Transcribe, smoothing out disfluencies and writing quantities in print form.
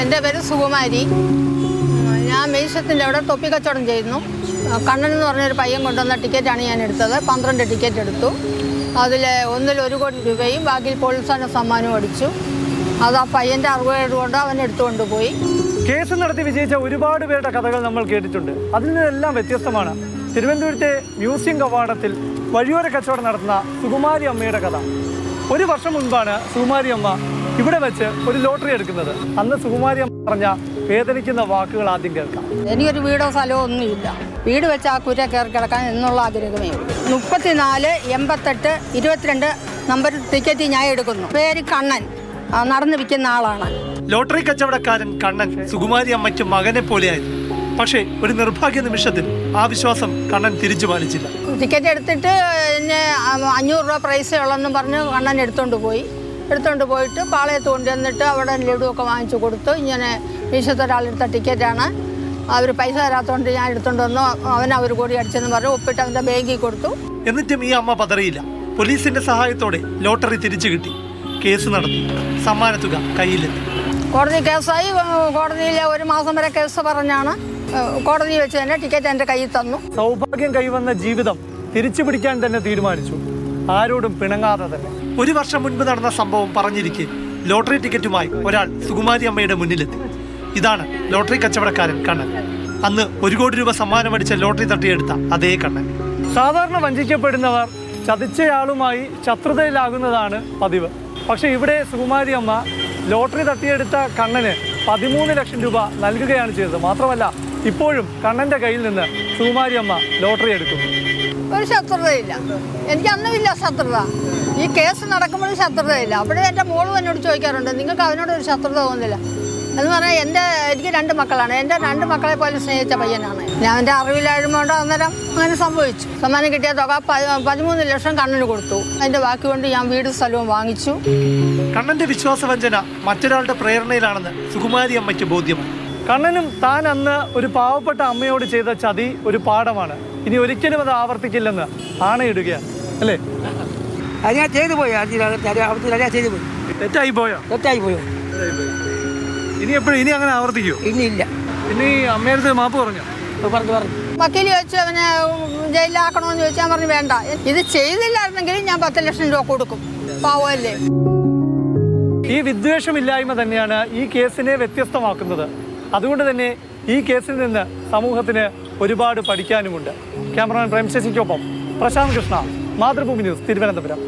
എൻ്റെ പേര് സുകുമാരി. ഞാൻ മേശത്തിൻ്റെ അവിടെ തൊപ്പി കച്ചവടം ചെയ്യുന്നു. കണ്ണൻ എന്ന് പറഞ്ഞൊരു പയ്യൻ കൊണ്ടുവന്ന ടിക്കറ്റാണ് ഞാൻ എടുത്തത്. 12 ടിക്കറ്റ് എടുത്തു. അതിൽ ഒന്നിൽ 1 കോടി രൂപയും ബാക്കിയിൽ പോലീസാണ് സമ്മാനവും അടിച്ചു. അത് ആ പയ്യൻ്റെ 60 കൊണ്ട് അവൻ എടുത്തുകൊണ്ട് പോയി. കേസ് നടത്തി വിജയിച്ച ഒരുപാട് പേരുടെ കഥകൾ നമ്മൾ കേട്ടിട്ടുണ്ട്. അതിൽ നിന്നെല്ലാം വ്യത്യസ്തമാണ് തിരുവനന്തപുരത്തെ മ്യൂസിയം കവാടത്തിൽ വഴിയോര കച്ചവടം നടത്തുന്ന സുകുമാരി അമ്മയുടെ കഥ. 1 വർഷം മുൻപാണ് സുകുമാരി അമ്മ ഇവിടെ വെച്ച് ഒരു ലോട്ടറി എടുക്കുന്നത്. അന്ന് സുകുമാരി അമ്മ പറഞ്ഞ വേദനിക്കുന്ന വാക്കുകൾ ആദ്യം കേൾക്കാം. എനിക്കൊരു വീടോ സ്ഥലമോ ഒന്നുമില്ല. വീട് വെച്ച് ആ കുര കയറി കിടക്കാൻ എന്നുള്ള ആഗ്രഹമേ ഉള്ളൂ. 34, 88, 22 നമ്പർ ടിക്കറ്റ് ഞാൻ എടുക്കുന്നു. പേര് കണ്ണൻ, നടന്നു വിൽക്കുന്ന ആളാണ്. ലോട്ടറി കച്ചവടക്കാരൻ കണ്ണൻ സുകുമാരി അമ്മയ്ക്ക് മകനെ പോലെയായിരുന്നു. പക്ഷേ ഒരു നിർഭാഗ്യ നിമിഷത്തിൽ ആ വിശ്വാസം കണ്ണൻ തിരിച്ചു പാലിച്ചില്ല. ടിക്കറ്റ് എടുത്തിട്ട് എന്നെ 500 രൂപ പ്രൈസ് ഉള്ളെന്ന് പറഞ്ഞ് കണ്ണൻ എടുത്തുകൊണ്ട് പോയിട്ട് പാളയത്ത് കൊണ്ടുവന്നിട്ട് അവിടെ ലഡുവൊക്കെ വാങ്ങിച്ചു കൊടുത്തു. ഇങ്ങനെ വിശ്വത്തൊരാളെടുത്ത ടിക്കറ്റാണ്, അവർ പൈസ തരാത്തതുകൊണ്ട് ഞാൻ എടുത്തുകൊണ്ട് വന്നു. അവർ കൂടി അടിച്ചെന്ന് പറഞ്ഞ് ഒപ്പിട്ട് അവൻ്റെ ബാങ്കിൽ കൊടുത്തു. എന്നിട്ടും ഈ അമ്മ പതറിയില്ല. പോലീസിന്റെ സഹായത്തോടെ ലോട്ടറി തിരിച്ചു കിട്ടി. കേസ് നടന്നു. സമ്മാനത്തുക കയ്യിലെത്തി. കോടതി കേസായി. കോടതിയിൽ 1 മാസം വരെ കേസ് പറഞ്ഞാണ് കോടതി വെച്ച് തന്നെ ടിക്കറ്റ് എൻ്റെ കയ്യിൽ തന്നു. സൗഭാഗ്യം കൈവന്ന ജീവിതം തിരിച്ചു പിടിക്കാൻ തന്നെ തീരുമാനിച്ചു, ആരോടും പിണങ്ങാതെ തന്നെ. 1 വർഷം മുൻപ് നടന്ന സംഭവം പറഞ്ഞിരിക്കെ ലോട്ടറി ടിക്കറ്റുമായി ഒരാൾ സുകുമാരി അമ്മയുടെ മുന്നിലെത്തി. ഇതാണ് ലോട്ടറി കച്ചവടക്കാരൻ കണ്ണൻ. അന്ന് 1 കോടി രൂപ സമ്മാനമടിച്ച ലോട്ടറി തട്ടിയെടുത്ത അതേ കണ്ണൻ. സാധാരണ വഞ്ചിക്കപ്പെടുന്നവർ ചതിച്ചയാളുമായി ശത്രുതയിലാകുന്നതാണ് പതിവ്. പക്ഷെ ഇവിടെ സുകുമാരി അമ്മ ലോട്ടറി തട്ടിയെടുത്ത കണ്ണന് 13 ലക്ഷം രൂപ നൽകുകയാണ് ചെയ്തത്. മാത്രമല്ല ഇപ്പോഴും കണ്ണന്റെ കയ്യിൽ നിന്ന് സുകുമാരി അമ്മ ലോട്ടറി എടുക്കുന്നു. ഒരു ശത്രുതയില്ല, എനിക്ക് അന്നുമില്ല ശത്രുത. ഈ കേസ് നടക്കുമ്പോഴും ശത്രുതയില്ല. അവിടെ എൻ്റെ മോളും എന്നോട് ചോദിക്കാറുണ്ട്, നിങ്ങൾക്ക് അവനോട് ഒരു ശത്രുത തോന്നുന്നില്ല എന്ന് പറഞ്ഞാൽ. എനിക്ക് 2 മക്കളാണ്. എൻ്റെ 2 മക്കളെ പോലെ സ്നേഹിച്ച പയ്യനാണ് ഞാൻ. എൻ്റെ അറിവില്ലായ്മ അന്നേരം അങ്ങനെ സംഭവിച്ചു. സമ്മാനം കിട്ടിയ തുക 13 ലക്ഷം കണ്ണന് കൊടുത്തു. അതിൻ്റെ ബാക്കി കൊണ്ട് ഞാൻ വീട് സ്ഥലവും വാങ്ങിച്ചു. കണ്ണന്റെ വിശ്വാസവഞ്ചന മറ്റൊരാളുടെ പ്രേരണയിലാണെന്ന് സുകുമാരി അമ്മയ്ക്ക് ബോധ്യമായി. കണ്ണനും താൻ അന്ന് ഒരു പാവപ്പെട്ട അമ്മയോട് ചെയ്ത ചതി ഒരു പാഠമാണ്. ഇനി ഒരിക്കലും അത് ആവർത്തിക്കില്ലെന്ന് ആണയിടുകയാണ്, അല്ലേ? അത് ഞാൻ ചെയ്തു പോയി. ചെയ്തു പോയി. തെറ്റായി പോയോ? ഇനി അങ്ങനെ ആവർത്തിക്കോ? ഇനിയില്ല. ഇനി അമ്മയടുത്ത് മാപ്പ് പറഞ്ഞോ? പറഞ്ഞു. വക്കീൽ ചോദിച്ചു അവനെ ജയിലിലാക്കണമെന്ന് ചോദിച്ചാൽ പറഞ്ഞു വേണ്ട. ഇത് ചെയ്തില്ലായിരുന്നെങ്കിൽ ഞാൻ 10 ലക്ഷം രൂപ കൊടുക്കും. പാവമല്ലേ? ഈ വിദ്വേഷമില്ലായ്മ തന്നെയാണ് ഈ കേസിനെ വ്യത്യസ്തമാക്കുന്നത്. അതുകൊണ്ട് തന്നെ ഈ കേസിൽ നിന്ന് സമൂഹത്തിന് ഒരുപാട് പഠിക്കാനുമുണ്ട്. ക്യാമറമാൻ പ്രേംശശിക്കൊപ്പം പ്രശാന്ത് കൃഷ്ണ, മാതൃഭൂമി ന്യൂസ്, തിരുവനന്തപുരം.